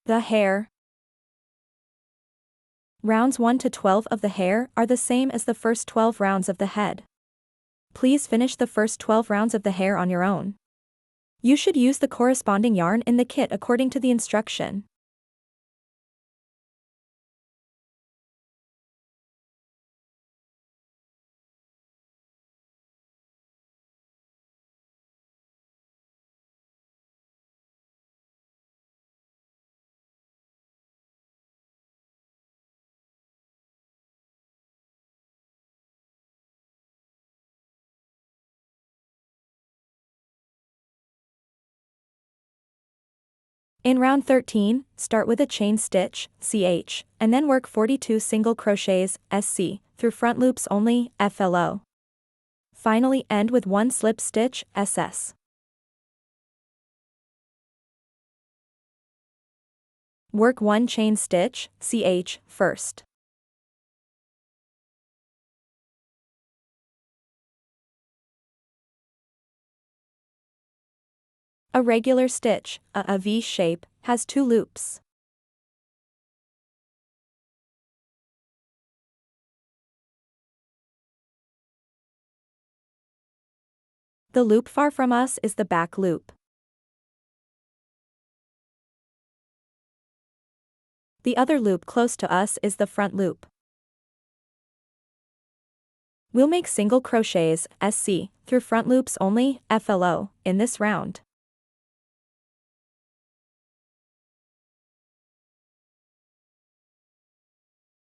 The hair. Rounds 1 to 12 of the hair are the same as the first 12 rounds of the head. Please finish the first 12 rounds of the hair on your own. You should use the corresponding yarn in the kit according to the instruction. In round 13, start with a chain stitch, CH, and then work 42 single crochets, SC, through front loops only, FLO. Finally end with 1 slip stitch, SS. Work 1 chain stitch, CH, first. A regular stitch, a V shape, has 2 loops. The loop far from us is the back loop. The other loop close to us is the front loop. We'll make single crochets, SC, through front loops only, FLO, in this round.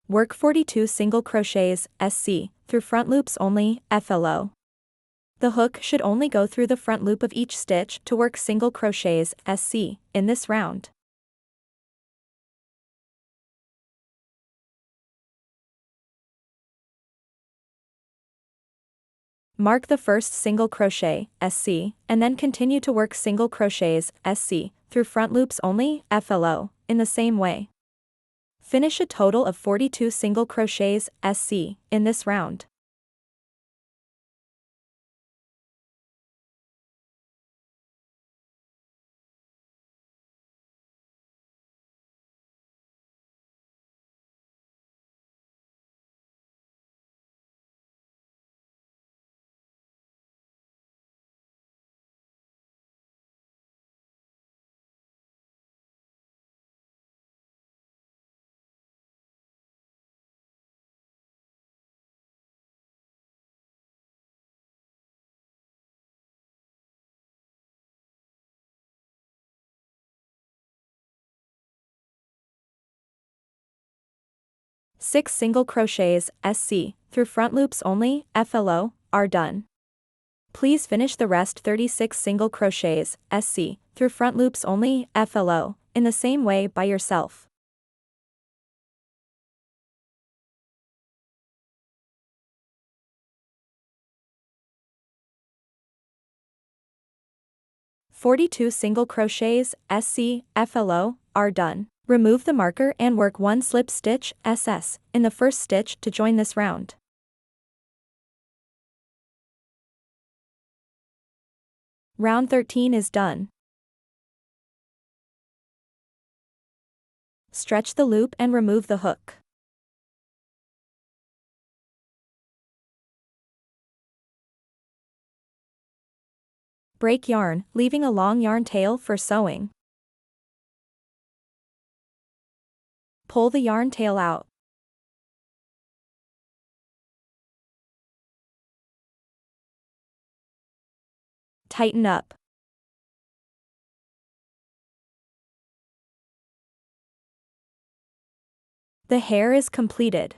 Work 42 single crochets, SC, through front loops only, FLO. The hook should only go through the front loop of each stitch to work single crochets, SC, in this round. Mark the first single crochet, SC, and then continue to work single crochets, SC, through front loops only, FLO, in the same way. Finish a total of 42 single crochets, SC, in this round. Six single crochets, SC, through front loops only, FLO, are done. Please finish the rest 36 single crochets, SC, through front loops only, FLO, in the same way by yourself. "42 single crochets, SC, FLO, are done. Remove the marker and work 1 slip stitch, SS, in the first stitch to join this round. Round 13 is done. Stretch the loop and remove the hook. Break yarn, leaving a long yarn tail for sewing. Pull the yarn tail out. Tighten up. The hair is completed.